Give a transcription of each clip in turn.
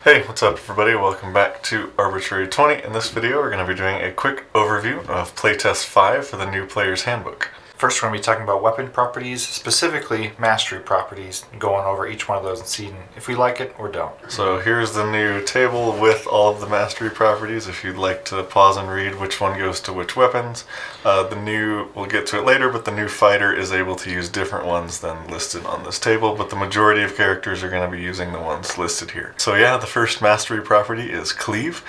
Hey, what's up everybody? Welcome back to Arbitrary 20. In this video we're going to be doing a quick overview of Playtest 5 for the new player's handbook. First we're going to be talking about weapon properties, specifically mastery properties, going over each one of those and seeing if we like it or don't. So here's the new table with all of the mastery properties if you'd like to pause and read which one goes to which weapons. We'll get to it later, but the new fighter is able to use different ones than listed on this table, but the majority of characters are going to be using the ones listed here. So yeah, the first mastery property is Cleave.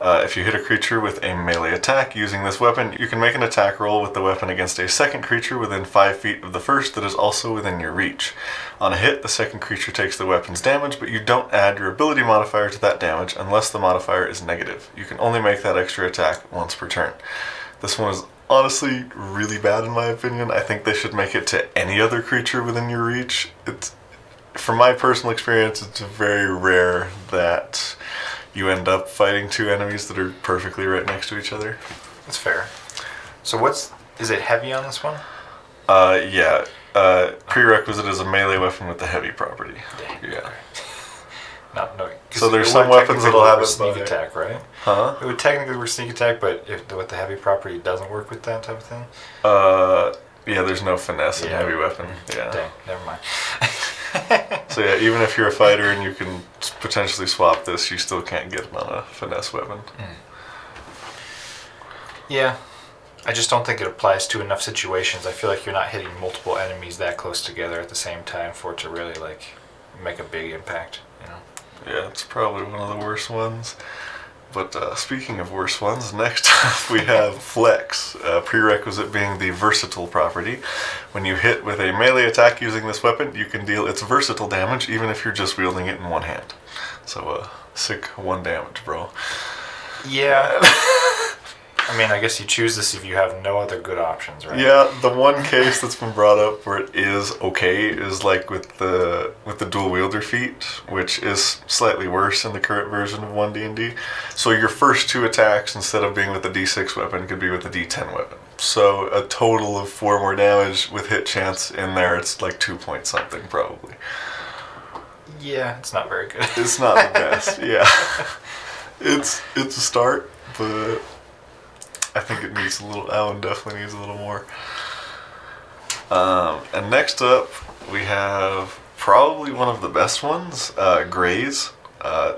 If you hit a creature with a melee attack using this weapon, you can make an attack roll with the weapon against a second creature within 5 feet of the first that is also within your reach. On a hit, the second creature takes the weapon's damage, but you don't add your ability modifier to that damage unless the modifier is negative. You can only make that extra attack once per turn. This one is honestly really bad in my opinion. I think they should make it to any other creature within your reach. From my personal experience, it's very rare that you end up fighting two enemies that are perfectly right next to each other. That's fair. So is it heavy on this one? Yeah. Prerequisite is a melee weapon with the heavy property. Yeah. No. So there's some weapons that'll have a sneak attack, right? Huh? It would technically work sneak attack, but with the heavy property, it doesn't work with that type of thing? Yeah, there's no finesse in heavy weapon. Yeah. Dang, never mind. So yeah, even if you're a fighter and you can potentially swap this, you still can't get it on a finesse weapon. Yeah, I just don't think it applies to enough situations. I feel like you're not hitting multiple enemies that close together at the same time for it to really make a big impact, you know? Yeah, it's probably one of the worst ones. But speaking of worse ones, next up we have Flex, prerequisite being the versatile property. When you hit with a melee attack using this weapon, you can deal its versatile damage even if you're just wielding it in one hand. So sick 1 damage, bro. Yeah. I mean, I guess you choose this if you have no other good options, right? Yeah, the one case that's been brought up where it is okay is like with the dual wielder feat, which is slightly worse in the current version of 1D&D. So your first 2 attacks, instead of being with a D6 weapon, could be with a D10 weapon. So a total of 4 more damage with hit chance in there. It's like 2 point something probably. Yeah, it's not very good. It's not the best. Yeah, it's a start, but I think it needs a little. Alan definitely needs a little more. And next up, we have probably one of the best ones, Graze.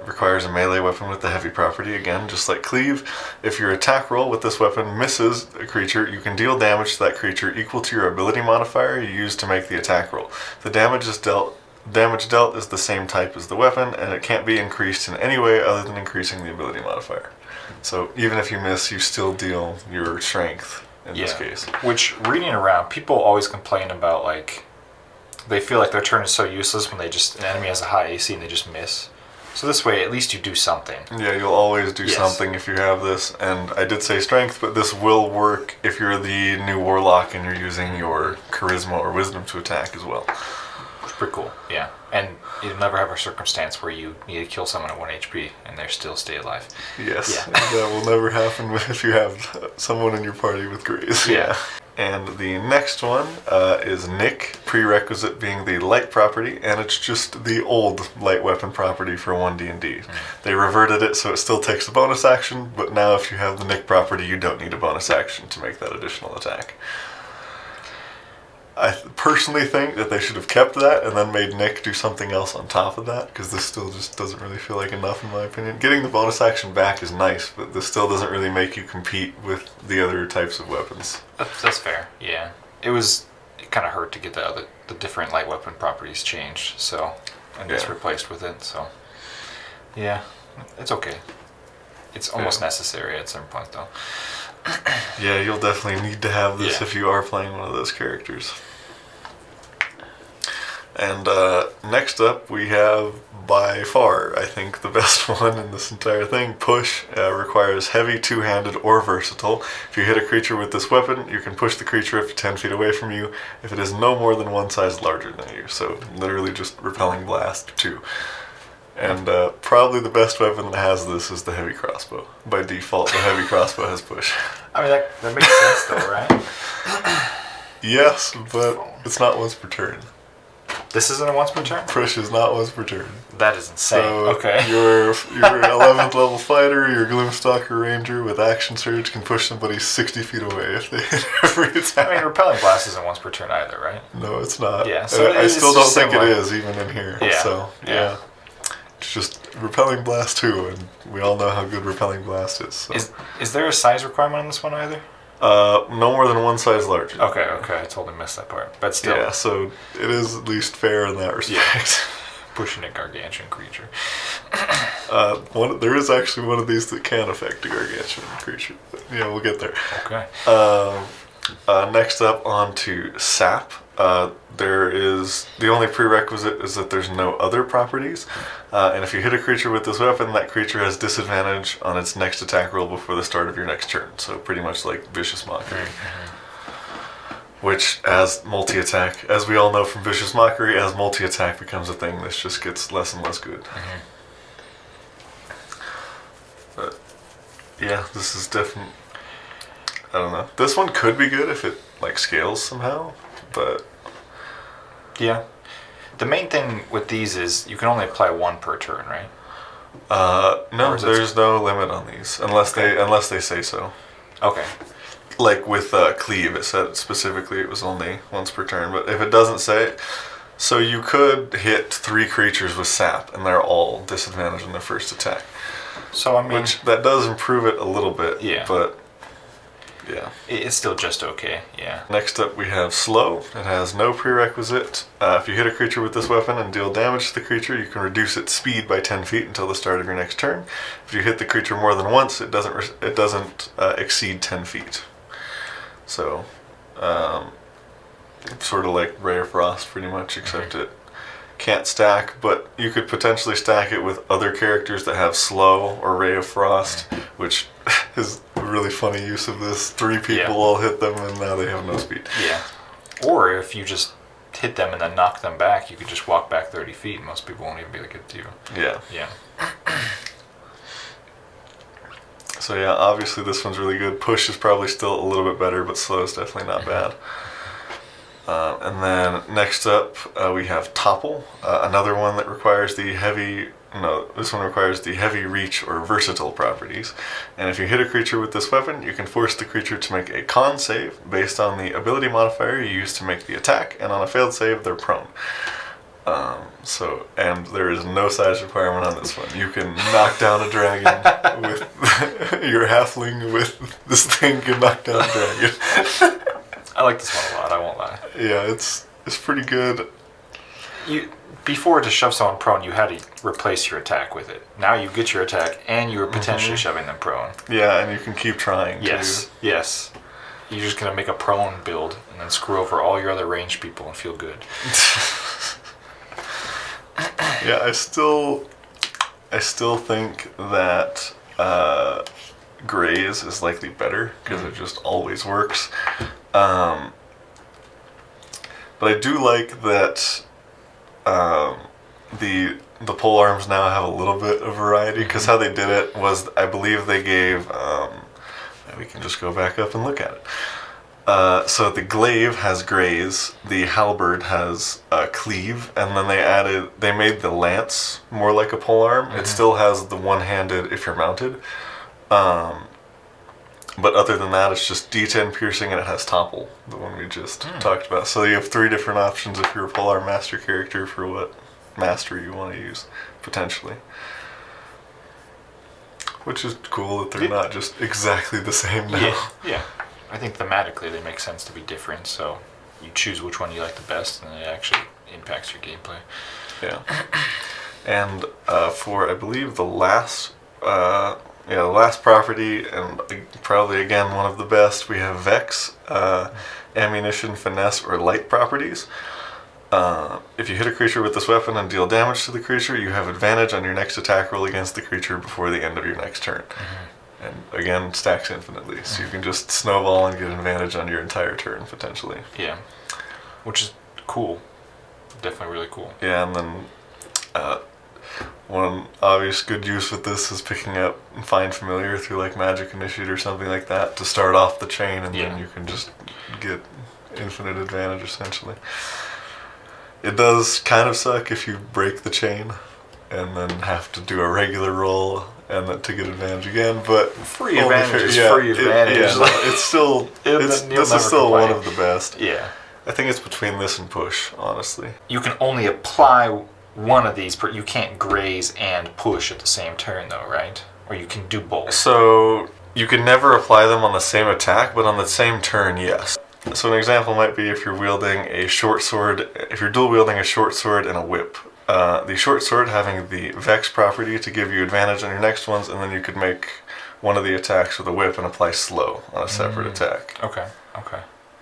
Requires a melee weapon with the heavy property, again, just like Cleave. If your attack roll with this weapon misses a creature, you can deal damage to that creature equal to your ability modifier you use to make the attack roll. The damage dealt is the same type as the weapon, and it can't be increased in any way other than increasing the ability modifier. So even if you miss, you still deal your strength in this case. Which, reading around, people always complain about, they feel like their turn is so useless when an enemy has a high AC and they just miss. So this way, at least you do something. Yeah, you'll always do something if you have this. And I did say strength, but this will work if you're the new warlock and you're using your charisma or wisdom to attack as well. It's pretty cool, yeah. And you'll never have a circumstance where you need to kill someone at 1 HP and they still stay alive. Yes, yeah. That will never happen if you have someone in your party with Graze. Yeah. And the next one is Nick, prerequisite being the light property, and it's just the old light weapon property for 1D&D. They reverted it so it still takes a bonus action, but now if you have the Nick property, you don't need a bonus action to make that additional attack. I personally think that they should have kept that and then made Nick do something else on top of that, because this still just doesn't really feel like enough in my opinion. Getting the bonus action back is nice, but this still doesn't really make you compete with the other types of weapons. That's fair, yeah. It kind of hurt to get the different light weapon properties changed, and it's replaced with it, so yeah, it's okay. It's almost necessary at some point though. Yeah, you'll definitely need to have this if you are playing one of those characters. And next up we have, by far, I think the best one in this entire thing, Push. Requires heavy, two-handed, or versatile. If you hit a creature with this weapon, you can push the creature up to 10 feet away from you if it is no more than 1 size larger than you. So literally just repelling blast 2. And probably the best weapon that has this is the heavy crossbow. By default, the heavy crossbow has push. I mean, that makes sense though, right? Yes, but it's not once per turn. This isn't a once per turn? Push is not once per turn. That is insane. So okay. your 11th level fighter, your Gloomstalker Ranger with Action Surge can push somebody 60 feet away if they hit every attack. I mean, Repelling Blast isn't once per turn either, right? No, it's not. Yeah, so I still don't think similar. it is, even in here. Yeah. So, yeah. It's just Repelling Blast 2, and we all know how good Repelling Blast is. So. Is there a size requirement on this one either? No more than one size larger. Okay, I totally missed that part. But still. Yeah, so it is at least fair in that respect. Yeah. Pushing a gargantuan creature. There is actually one of these that can affect a gargantuan creature. But, yeah, we'll get there. Okay. Next up, on to Sap. There is the only prerequisite is that there's no other properties, and if you hit a creature with this weapon, that creature has disadvantage on its next attack roll before the start of your next turn. So pretty much like Vicious Mockery, which as multi-attack, as we all know from Vicious Mockery, as multi-attack becomes a thing, this just gets less and less good. But yeah, this is definitely. I don't know. This one could be good if it like scales somehow, but yeah. The main thing with these is you can only apply one per turn, right? No, there's no limit on these unless they say so. Okay. Like with Cleave, it said specifically it was only once per turn, but if it doesn't say, so you could hit 3 creatures with Sap, and they're all disadvantaged on their first attack. So I mean, which that does improve it a little bit. Yeah. But yeah, it's still just okay. Yeah. Next up we have Slow. It has no prerequisite. If you hit a creature with this weapon and deal damage to the creature, you can reduce its speed by 10 feet until the start of your next turn. If you hit the creature more than once, it doesn't exceed 10 feet. So, sort of like Ray of Frost, pretty much, except it can't stack. But you could potentially stack it with other characters that have Slow or Ray of Frost, which is a really funny use of this. 3 people all hit them, and now they have no speed. Yeah. Or if you just hit them and then knock them back, you could just walk back 30 feet, and most people won't even be able to get to you. Yeah. Yeah. So yeah, obviously this one's really good. Push is probably still a little bit better, but Slow is definitely not bad. And then next up we have Topple, another one that requires the heavy. No, this one requires the heavy reach or versatile properties. And if you hit a creature with this weapon, you can force the creature to make a con save based on the ability modifier you use to make the attack, and on a failed save, they're prone. And there is no size requirement on this one. You can knock down a dragon with your halfling with this thing can knock down a dragon. I like this one a lot, I won't lie. Yeah, it's pretty good. Before, to shove someone prone, you had to replace your attack with it. Now you get your attack, and you're potentially shoving them prone. Yeah, and you can keep trying, yes, too. Yes. You're just going to make a prone build, and then screw over all your other ranged people and feel good. Yeah, I still think that Graze is likely better, because it just always works. But I do like that the pole arms now have a little bit of variety, because how they did it was, I believe they gave we can just go back up and look at it. So the glaive has graze, the halberd has cleave, and then they made the lance more like a polearm. It still has the one-handed if you're mounted, but other than that, it's just D10 piercing, and it has topple, the one we just talked about. So you have 3 different options if you're a polearm master character for what mastery you want to use, potentially. Which is cool that they're not just exactly the same now. Yeah. I think thematically they make sense to be different, so you choose which one you like the best, and it actually impacts your gameplay. Yeah. And for, I believe, the last property, and probably again one of the best, we have Vex, ammunition, finesse, or light properties. If you hit a creature with this weapon and deal damage to the creature, you have advantage on your next attack roll against the creature before the end of your next turn. And again, stacks infinitely, so you can just snowball and get an advantage on your entire turn, potentially. Yeah, which is cool. Definitely really cool. Yeah, and then one obvious good use with this is picking up and Find Familiar through like Magic Initiate or something like that to start off the chain, and then you can just get infinite advantage, essentially. It does kind of suck if you break the chain and then have to do a regular roll and then to get advantage again, but free advantage is free advantage. It's still this is still one of the best. Yeah. I think it's between this and push, honestly. You can only apply one of these, but you can't graze and push at the same turn, though, right? Or you can do both. So you can never apply them on the same attack, but on the same turn, yes. So an example might be if you're wielding a short sword, if you're dual wielding a short sword and a whip. The short sword having the Vex property to give you advantage on your next ones, and then you could make one of the attacks with a whip and apply slow on a separate attack. Okay.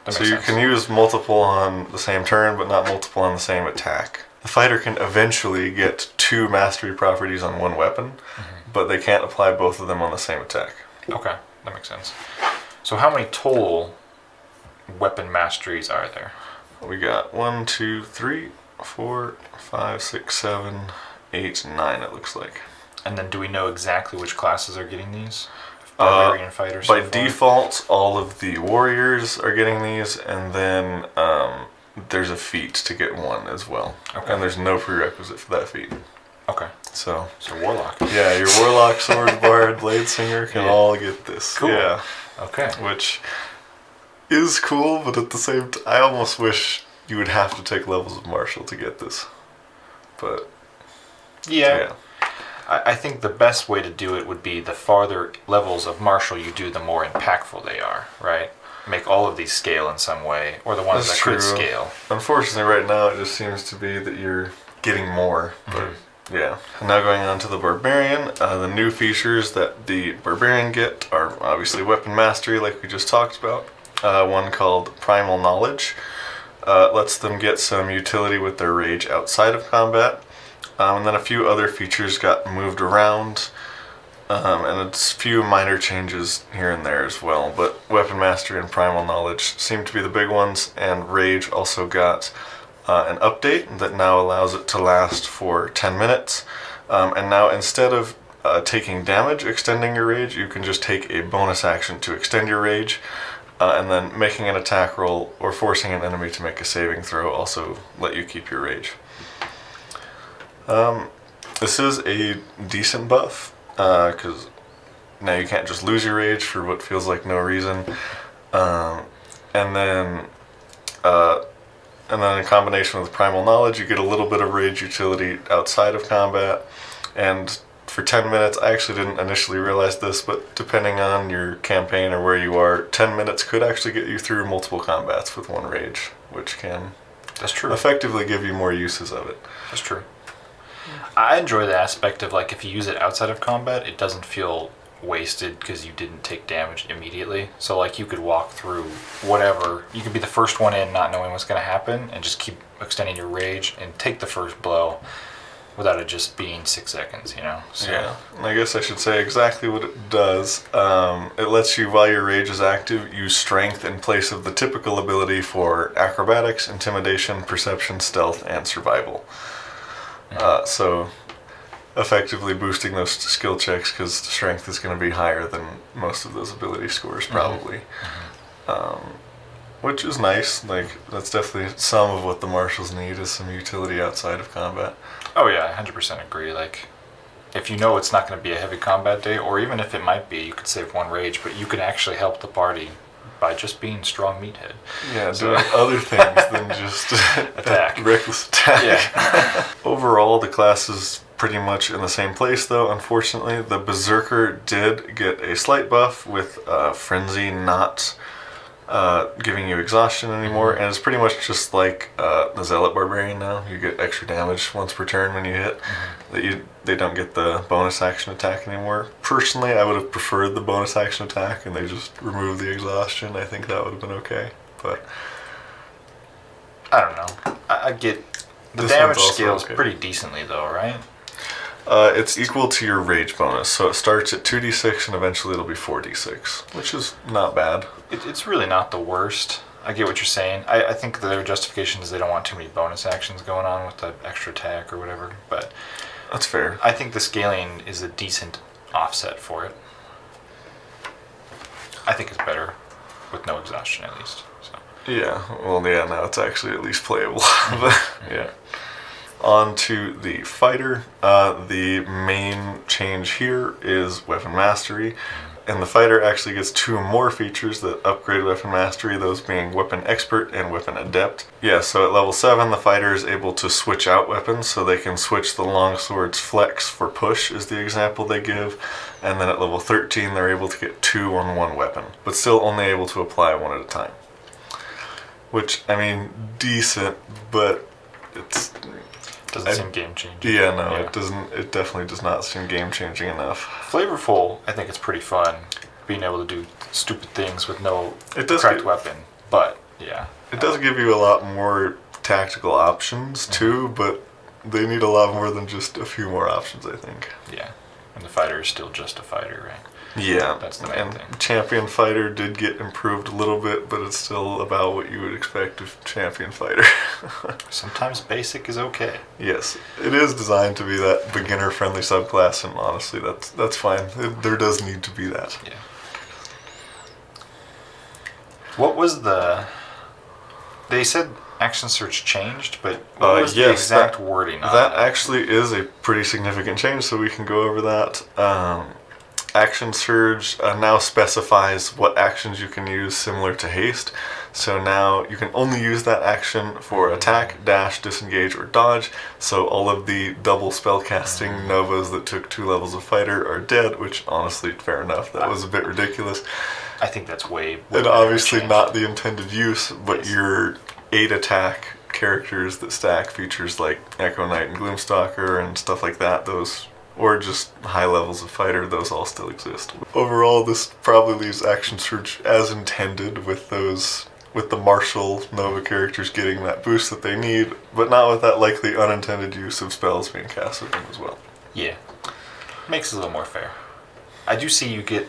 That So makes you sense. can use multiple on the same turn, but not multiple on the same attack. The fighter can eventually get 2 mastery properties on one weapon, but they can't apply both of them on the same attack. Okay, that makes sense. So how many total weapon masteries are there? We got 1, 2, 3, 4, 5, 6, 7, 8, 9, it looks like. And then do we know exactly which classes are getting these? Barbarian fighters. By default, all of the warriors are getting these, and then there's a feat to get one as well. Okay. And there's no prerequisite for that feat. Okay. So Warlock. yeah, your warlock, sword bard, blade singer can all get this. Cool. Yeah. Okay. Which is cool, but at the same time, I almost wish you would have to take levels of martial to get this. But Yeah. I think the best way to do it would be the farther levels of martial you do, the more impactful they are, right? Make all of these scale in some way, or the ones That's that could true. scale. Unfortunately, right now it just seems to be that you're getting more. But yeah. Now going on to the barbarian, the new features that the barbarian get are obviously weapon mastery, like we just talked about. One called primal knowledge lets them get some utility with their rage outside of combat. And then a few other features got moved around, and it's a few minor changes here and there as well. But weapon mastery and primal knowledge seem to be the big ones, and rage also got an update that now allows it to last for 10 minutes. And now instead of taking damage extending your rage, you can just take a bonus action to extend your rage, and then making an attack roll or forcing an enemy to make a saving throw also let you keep your rage. This is a decent buff, because now you can't just lose your rage for what feels like no reason. And then in combination with primal knowledge, you get a little bit of rage utility outside of combat. And for 10 minutes, I actually didn't initially realize this, but depending on your campaign or where you are, 10 minutes could actually get you through multiple combats with one rage, which can That's true. effectively give you more uses of it. That's true. I enjoy the aspect of, like, if you use it outside of combat, it doesn't feel wasted because you didn't take damage immediately. So, like, you could walk through whatever. You could be the first one in not knowing what's going to happen and just keep extending your rage and take the first blow without it just being 6 seconds, you know? So, Yeah, and I guess I should say exactly what it does. It lets you, while your rage is active, use strength in place of the typical ability for acrobatics, intimidation, perception, stealth, and survival. So effectively boosting those skill checks, because strength is going to be higher than most of those ability scores probably. Which is nice. Like, that's definitely some of what the marshals need, is some utility outside of combat. Oh yeah, I 100% agree. Like, if you know it's not going to be a heavy combat day, or even if it might be, you could save one rage, but you can actually help the party by just being strong meathead. Yeah, doing other things than just Attack. reckless attack. Yeah. Overall, the class is pretty much in the same place, though. Unfortunately, the Berserker did get a slight buff with Frenzy not giving you exhaustion anymore, and it's pretty much just like the Zealot Barbarian now. You get extra damage once per turn when you hit. They don't get the bonus action attack anymore. Personally, I would have preferred the bonus action attack and they just removed the exhaustion. I think that would have been okay, but I don't know. I get the This damage one's also scales okay. pretty decently though, right? it's equal to your rage bonus, so it starts at 2d6 and eventually it'll be 4d6, which is not bad. It's really not the worst. I get what you're saying. I think their justification is they don't want too many bonus actions going on with the extra attack or whatever, but That's fair. I think the scaling is a decent offset for it. I think it's better with no exhaustion, at least. So Yeah, well, yeah, now it's actually at least playable. But, yeah. On to the fighter. The main change here is weapon mastery. And the fighter actually gets 2 more features that upgrade weapon mastery, those being weapon expert and weapon adept. Yeah, so at level 7, the fighter is able to switch out weapons, so they can switch the longsword's flex for push, is the example they give. And then at level 13, they're able to get 2 on 1 weapon, but still only able to apply 1 at a time. Which, I mean, decent, but it's... Doesn't seem game changing. Yeah, no, it doesn't. It definitely does not seem game changing enough. Flavorful, I think it's pretty fun being able to do stupid things with no correct weapon. But yeah, it does give you a lot more tactical options too, but they need a lot more than just a few more options, I think. Yeah, and the fighter is still just a fighter, right? Yeah, that's the main thing. Champion fighter did get improved a little bit, but it's still about what you would expect of champion fighter. Sometimes basic is okay. Yes, it is designed to be that beginner-friendly subclass, and honestly, that's fine. There does need to be that. Yeah. What was the? They said action search changed, but what was the exact wording on that? That actually is a pretty significant change, so we can go over that. Action Surge now specifies what actions you can use similar to haste. So now you can only use that action for attack, dash, disengage, or dodge. So all of the double spellcasting novas that took 2 levels of fighter are dead, which honestly, fair enough. That was a bit ridiculous. I think that's way and obviously not the intended use, but your 8 attack characters that stack features like Echo Knight and Gloomstalker and stuff like that, those... or just high levels of fighter, those all still exist. Overall, this probably leaves Action Surge as intended with the martial Nova characters getting that boost that they need, but not with that likely unintended use of spells being cast at them as well. Yeah. Makes it a little more fair. I do see you get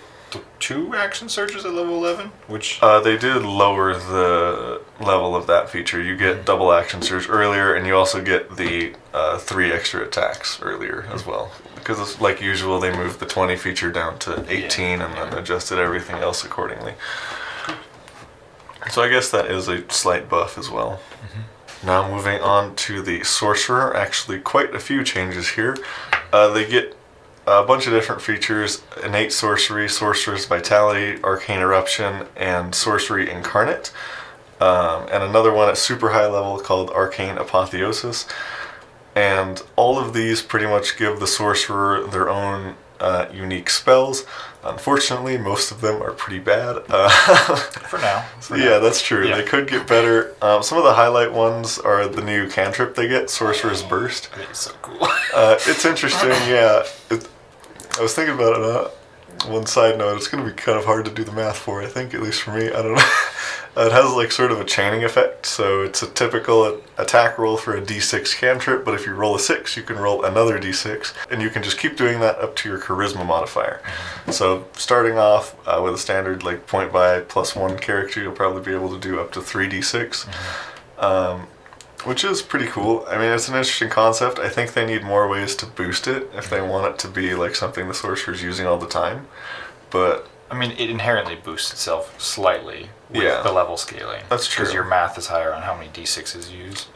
2 action surges at level 11, which... they did lower the level of that feature. You get double action surge earlier, and you also get the 3 extra attacks earlier as well. Because it's like usual, they moved the 20 feature down to 18 and then adjusted everything else accordingly. So I guess that is a slight buff as well. Now moving on to the Sorcerer, actually quite a few changes here. They get a bunch of different features: innate sorcery, sorcerer's vitality, arcane eruption, and sorcery incarnate. And another one at super high level called arcane apotheosis. And all of these pretty much give the sorcerer their own unique spells. Unfortunately, most of them are pretty bad. For now. Yeah, that's true. Yeah. They could get better. Some of the highlight ones are the new cantrip they get, Sorcerer's Burst. I think it's so cool. It's interesting, yeah. I was thinking about it. One side note, it's going to be kind of hard to do the math for, I think, at least for me. I don't know. It has like sort of a chaining effect, so it's a typical attack roll for a d6 cantrip, but if you roll a 6, you can roll another d6, and you can just keep doing that up to your charisma modifier. So starting off with a standard like point by +1 character, you'll probably be able to do up to 3d6, which is pretty cool. I mean, it's an interesting concept. I think they need more ways to boost it if they want it to be like something the sorcerer's using all the time, but... I mean, it inherently boosts itself slightly with the level scaling. That's true. Because your math is higher on how many d6s you use.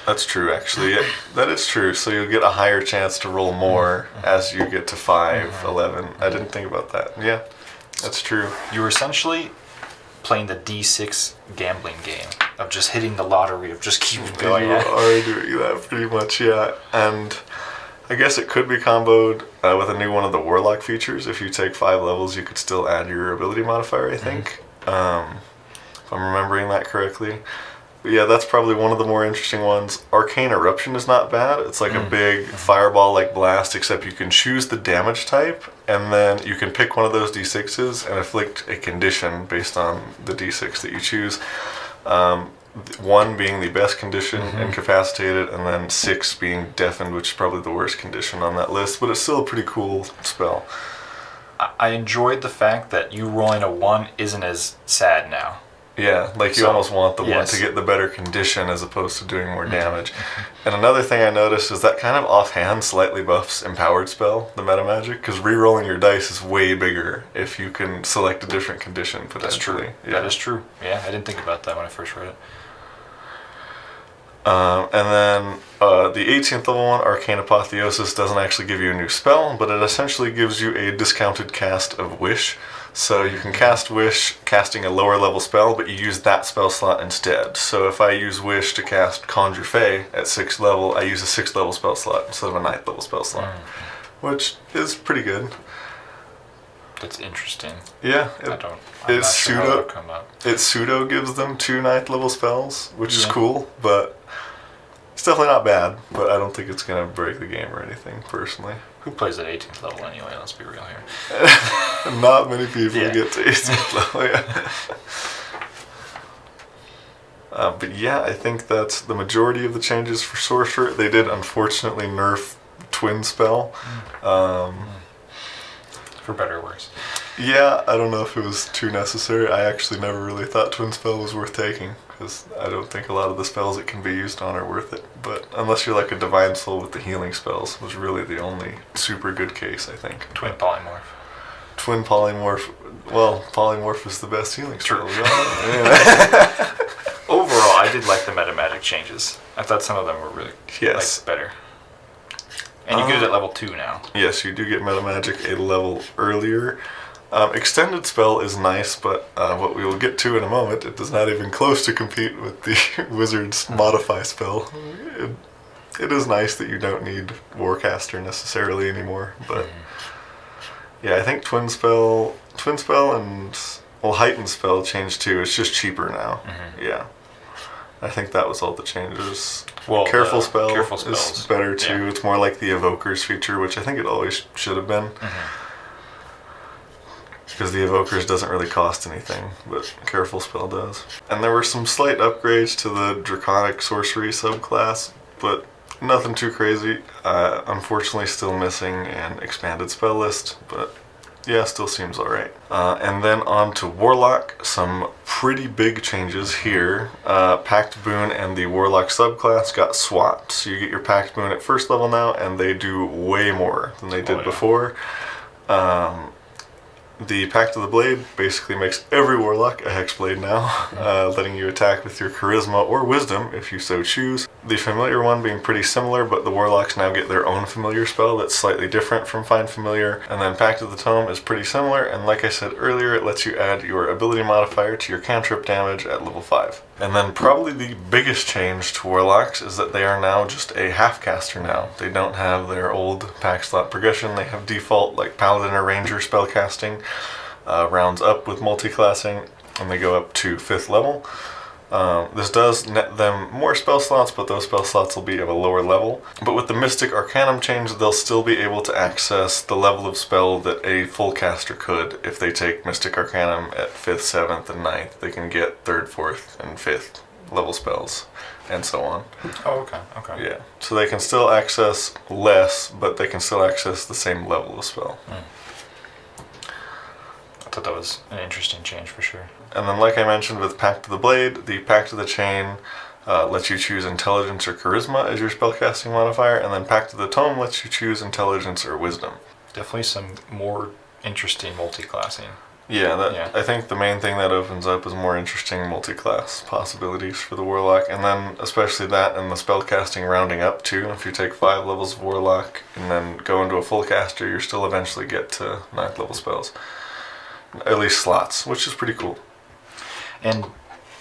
That's true, actually. That is true. So you'll get a higher chance to roll more as you get to 5, 11. I didn't think about that. Yeah, that's true. You're essentially playing the d6 gambling game of just hitting the lottery, of just keep going. You are doing that pretty much, yeah. And... I guess it could be comboed with a new one of the Warlock features. If you take 5 levels, you could still add your ability modifier, I think. If I'm remembering that correctly. But yeah, that's probably one of the more interesting ones. Arcane Eruption is not bad. It's like a big fireball-like blast, except you can choose the damage type, and then you can pick one of those d6s and inflict a condition based on the d6 that you choose. 1 being the best condition, incapacitated, and then 6 being deafened, which is probably the worst condition on that list, but it's still a pretty cool spell. I enjoyed the fact that you rolling a 1 isn't as sad now. Yeah, like you So, almost want the one yes. to get the better condition as opposed to doing more damage. And another thing I noticed is that kind of offhand slightly buffs Empowered Spell, the meta magic, because re-rolling your dice is way bigger if you can select a different condition potentially. That's true. Yeah. That is true. Yeah, I didn't think about that when I first read it. And then the 18th level one, Arcane Apotheosis, doesn't actually give you a new spell, but it essentially gives you a discounted cast of Wish. So you can cast Wish casting a lower level spell, but you use that spell slot instead. So if I use Wish to cast Conjure Fey at 6th level, I use a 6th level spell slot instead of a 9th level spell slot, which is pretty good. That's interesting. Yeah, I'm not sure how that'll come up. it pseudo gives them 2 9th level spells, which is cool, but it's definitely not bad. But I don't think it's gonna break the game or anything, personally. Who plays at 18th level anyway? Let's be real here. Not many people Yeah. get to 18th level. Yeah. But yeah, I think that's the majority of the changes for Sorcerer. They did unfortunately nerf Twin Spell. For better or worse. Yeah, I don't know if it was too necessary. I actually never really thought Twin Spell was worth taking, because I don't think a lot of the spells it can be used on are worth it. But unless you're like a Divine Soul with the healing spells, was really the only super good case, I think. Twin Polymorph. Twin Polymorph. Well, Polymorph is the best healing spell. True. Yeah. Overall, I did like the meta magic changes. I thought some of them were really Yes. better. And you get it at level 2 now. Yes, you do get Meta Magic a level earlier. Extended Spell is nice, but what we will get to in a moment, it does not even close to compete with the Wizard's Modify spell. It is nice that you don't need Warcaster necessarily anymore, but yeah, I think Twin Spell and Heightened Spell changed too. It's just cheaper now. Yeah. I think that was all the changes. Well, Careful Spell Careful is Spells. better too. Yeah. It's more like the Evokers feature, which I think it always should have been. Because the Evokers doesn't really cost anything, but Careful Spell does. And there were some slight upgrades to the Draconic Sorcery subclass, but nothing too crazy. Unfortunately still missing an expanded spell list, but yeah, still seems alright. And then on to Warlock, some pretty big changes here. Pact Boon and the Warlock subclass got swapped, so you get your Pact Boon at 1st level now, and they do way more than they did before. The Pact of the Blade basically makes every Warlock a Hexblade now, letting you attack with your Charisma or Wisdom if you so choose. The Familiar one being pretty similar, but the Warlocks now get their own Familiar spell that's slightly different from Find Familiar. And then Pact of the Tome is pretty similar, and like I said earlier, it lets you add your ability modifier to your cantrip damage at level 5. And then probably the biggest change to Warlocks is that they are now just a half-caster now. They don't have their old pack slot progression. They have default like Paladin or Ranger spellcasting, rounds up with multi-classing, and they go up to 5th level. This does net them more spell slots, but those spell slots will be of a lower level. But with the Mystic Arcanum change, they'll still be able to access the level of spell that a full caster could. If they take Mystic Arcanum at 5th, 7th, and 9th, they can get 3rd, 4th, and 5th level spells, and so on. Oh, okay. Yeah, so they can still access less, but they can still access the same level of spell. I thought that was an interesting change for sure. And then, like I mentioned with Pact of the Blade, the Pact of the Chain lets you choose Intelligence or Charisma as your spellcasting modifier, and then Pact of the Tome lets you choose Intelligence or Wisdom. Definitely some more interesting multi-classing. Yeah, I think the main thing that opens up is more interesting multi-class possibilities for the Warlock, and then especially that and the spellcasting rounding up too. If you take 5 levels of Warlock and then go into a full caster, you still eventually get to 9th level spells. At least slots, which is pretty cool. And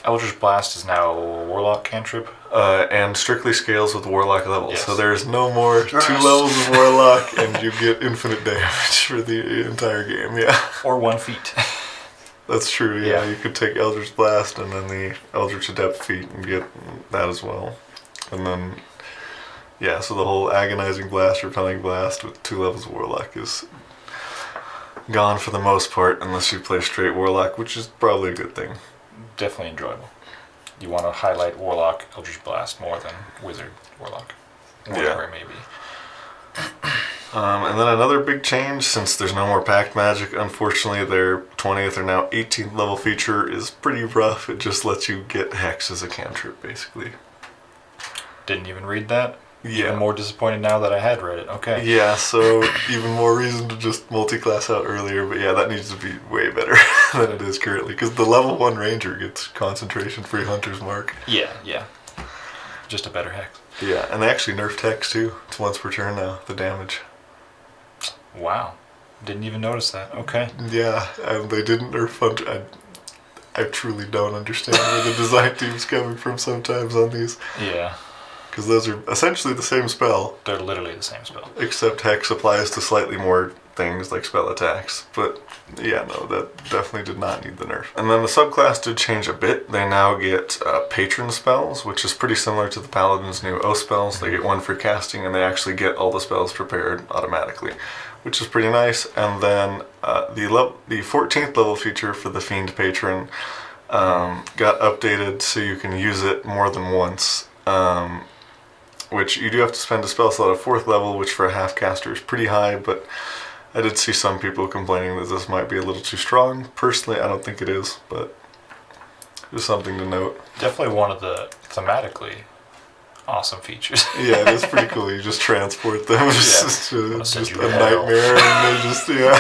Eldritch Blast is now a Warlock cantrip. And strictly scales with Warlock levels. Yes. So there's no more 2 levels of Warlock and you get infinite damage for the entire game, yeah. Or 1 feat. That's true, yeah. You could take Eldritch Blast and then the Eldritch Adept feat and get that as well. And then, yeah, so the whole Agonizing Blast, Repelling Blast with 2 levels of Warlock is gone for the most part, unless you play straight Warlock, which is probably a good thing. Definitely enjoyable. You want to highlight Warlock, Eldritch Blast more than Wizard, Warlock. Whatever it may be. And then another big change, since there's no more packed magic, unfortunately their 20th or now 18th level feature is pretty rough. It just lets you get Hex as a cantrip, basically. Didn't even read that? Yeah. Even more disappointed now that I had read it. Okay. Yeah, so even more reason to just multi-class out earlier, but yeah, that needs to be way better than it is currently, because the level 1 ranger gets concentration free hunter's mark. Yeah. Just a better Hex. Yeah, and they actually nerfed Hex too. It's once per turn now, the damage. Wow. Didn't even notice that. Okay. Yeah, and they didn't nerf hunter. I truly don't understand where the design team's coming from sometimes on these. Yeah. Because those are essentially the same spell. They're literally the same spell. Except Hex applies to slightly more things like spell attacks. But yeah, no, that definitely did not need the nerf. And then the subclass did change a bit. They now get patron spells, which is pretty similar to the Paladin's new O spells. They get one for casting, and they actually get all the spells prepared automatically, which is pretty nice. And then the 14th level feature for the Fiend Patron got updated so you can use it more than once. Which you do have to spend a spell slot at 4th level, which for a half caster is pretty high, but I did see some people complaining that this might be a little too strong. Personally, I don't think it is, but just something to note. Definitely one of the thematically awesome features. Yeah, it is pretty cool. You just transport them. Just a hell. nightmare, and they just, yeah.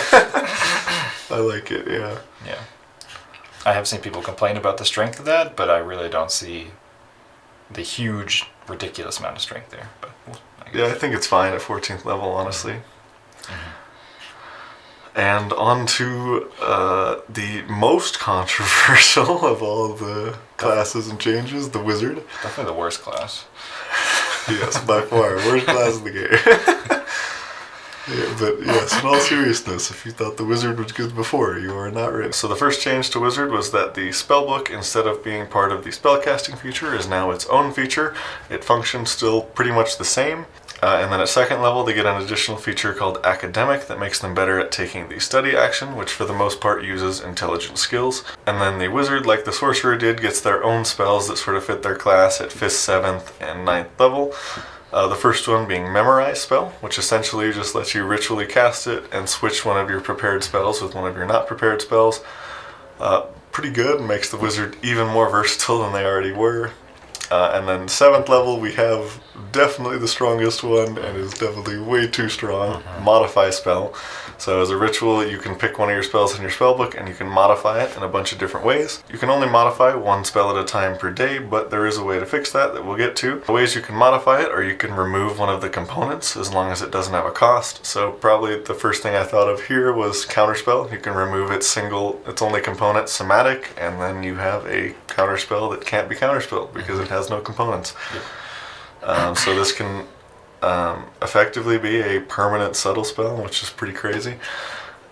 I like it, yeah. Yeah. I have seen people complain about the strength of that, but I really don't see the huge, ridiculous amount of strength there. But I think it's fine at 14th level, honestly. Mm-hmm. And on to the most controversial of all the classes and changes, the Wizard. Definitely the worst class. Yes, by far. Worst class in the game. Yeah, but yes, in all seriousness, if you thought the Wizard was good before, you are not right. So the first change to Wizard was that the spellbook, instead of being part of the spellcasting feature, is now its own feature. It functions still pretty much the same. And then at 2nd level, they get an additional feature called Academic that makes them better at taking the study action, which for the most part uses intelligent skills. And then the Wizard, like the Sorcerer did, gets their own spells that sort of fit their class at 5th, 7th, and 9th level. The first one being Memorize spell, which essentially just lets you ritually cast it and switch one of your prepared spells with one of your not prepared spells. Pretty good, and makes the Wizard even more versatile than they already were. And then 7th level, we have definitely the strongest one, and is definitely way too strong, Modify spell. So as a ritual, you can pick one of your spells in your spellbook, and you can modify it in a bunch of different ways. You can only modify one spell at a time per day, but there is a way to fix that we'll get to. The ways you can modify it are you can remove one of the components, as long as it doesn't have a cost. So probably the first thing I thought of here was Counterspell. You can remove its only component, Somatic, and then you have a counterspell that can't be counterspelled because it has no components. So this can effectively be a permanent subtle spell, which is pretty crazy.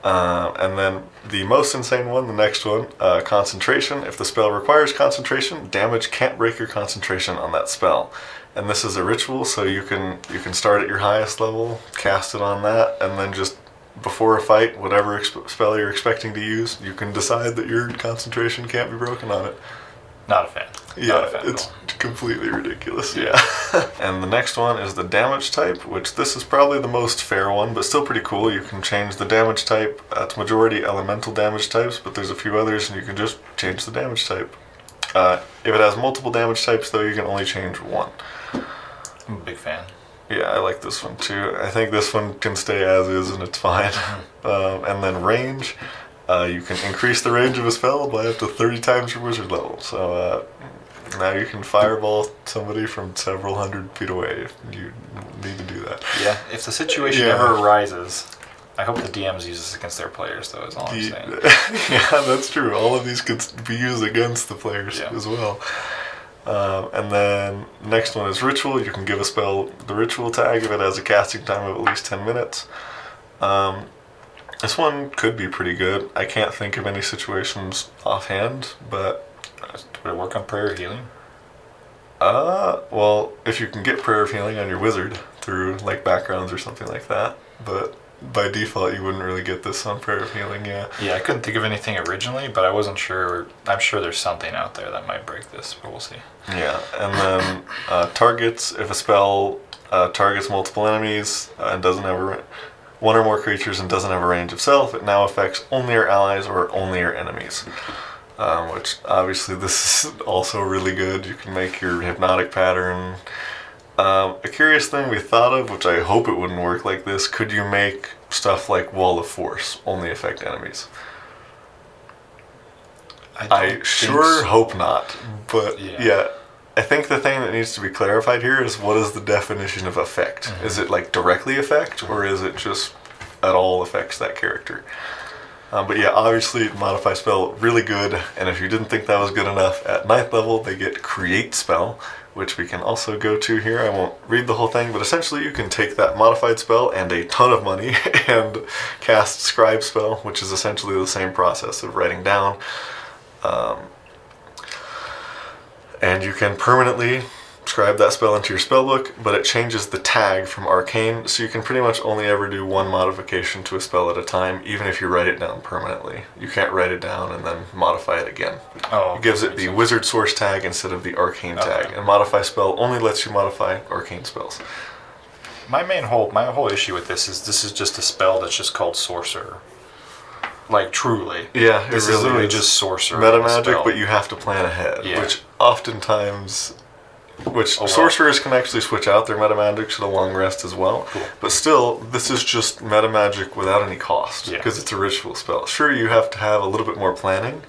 And then the most insane one, the next one, Concentration. If the spell requires concentration, damage can't break your concentration on that spell. And this is a ritual, so you can start at your highest level, cast it on that, and then just before a fight, whatever spell you're expecting to use, you can decide that your concentration can't be broken on it. Not a fan. Yeah, it's completely ridiculous. Yeah. And the next one is the damage type, which this is probably the most fair one, but still pretty cool. You can change the damage type. It's majority elemental damage types, but there's a few others, and you can just change the damage type. If it has multiple damage types, though, you can only change one. I'm a big fan. Yeah, I like this one too. I think this one can stay as is, and it's fine. And then range. You can increase the range of a spell by up to 30 times your wizard level. So now you can fireball somebody from several hundred feet away if you need to do that. Yeah, if the situation ever arises, I hope the DMs use this against their players, though, is all I'm saying. Yeah, that's true. All of these could be used against the players as well. And then next one is Ritual. You can give a spell the Ritual tag if it has a casting time of at least 10 minutes. This one could be pretty good. I can't think of any situations offhand, but... Would it work on Prayer of Healing? Well, if you can get Prayer of Healing on your wizard through, like, backgrounds or something like that, but by default you wouldn't really get this on Prayer of Healing, yeah. Yeah, I couldn't think of anything originally, but I wasn't sure. I'm sure there's something out there that might break this, but we'll see. Yeah, and then targets, if a spell targets multiple enemies and doesn't have one or more creatures and doesn't have a range of self. It now affects only your allies or only your enemies. Which obviously this is also really good. You can make your hypnotic pattern. A curious thing we thought of, which I hope it wouldn't work like this, could you make stuff like Wall of Force only affect enemies? I sure hope not, but yeah. I think the thing that needs to be clarified here is what is the definition of affect? Mm-hmm. Is it like directly affect, or is it just at all affects that character? But yeah, obviously modify spell, really good, and if you didn't think that was good enough, at 9th level they get create spell, which we can also go to here. I won't read the whole thing, but essentially you can take that modified spell and a ton of money and cast scribe spell, which is essentially the same process of writing down. And you can permanently scribe that spell into your spellbook, but it changes the tag from arcane, so you can pretty much only ever do one modification to a spell at a time, even if you write it down permanently. You can't write it down and then modify it again. It gives it the wizard source tag instead of the arcane tag, and modify spell only lets you modify arcane spells. My whole issue with this is just a spell that's just called sorcerer. Like, truly. Yeah, this really is literally just sorcerer. Meta magic, but you have to plan ahead, which oftentimes... sorcerers can actually switch out their meta magic to a long rest as well. Cool. But still, this is just meta magic without any cost, because it's a ritual spell. Sure, you have to have a little bit more planning,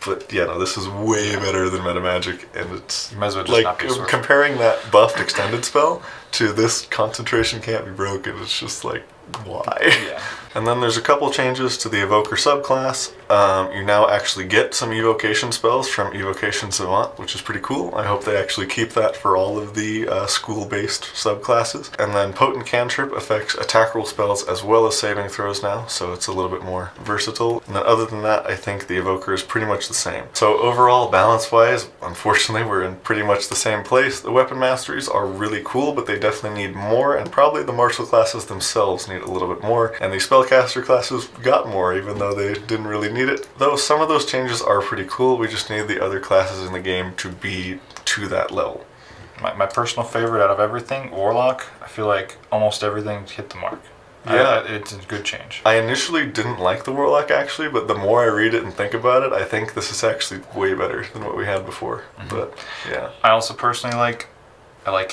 but yeah, no, this is way better than meta magic, and it's you might as well just not be comparing that buffed extended spell to this concentration can't be broken. It's just like, why? Yeah. And then there's a couple changes to the Evoker subclass. You now actually get some evocation spells from Evocation Savant, which is pretty cool. I hope they actually keep that for all of the school-based subclasses. And then Potent Cantrip affects attack roll spells as well as saving throws now, so it's a little bit more versatile. And then other than that, I think the Evoker is pretty much the same. So overall, balance-wise, unfortunately, we're in pretty much the same place. The weapon masteries are really cool, but they definitely need more, and probably the martial classes themselves need a little bit more. And the spellcaster classes got more, even though they didn't really need it. Though some of those changes are pretty cool, we just need the other classes in the game to be to that level. My personal favorite out of everything, Warlock, I feel like almost everything hit the mark. Yeah. It's a good change. I initially didn't like the Warlock actually, but the more I read it and think about it, I think this is actually way better than what we had before. Mm-hmm. But yeah. I also personally like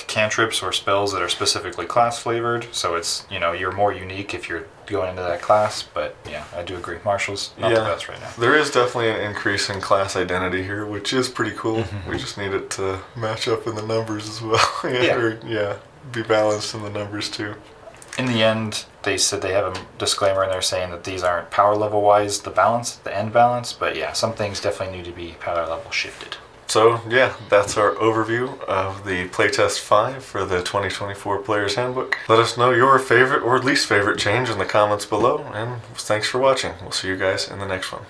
cantrips or spells that are specifically class flavored, so it's, you're more unique if you're going into that class, but yeah, I do agree. Martial's not the best right now. There is definitely an increase in class identity here, which is pretty cool. Mm-hmm. We just need it to match up in the numbers as well. Be balanced in the numbers too. In the end, they said they have a disclaimer in there saying that these aren't power level wise the end balance, but yeah, some things definitely need to be power level shifted. So yeah, that's our overview of the Playtest 5 for the 2024 Player's Handbook. Let us know your favorite or least favorite change in the comments below, and thanks for watching. We'll see you guys in the next one.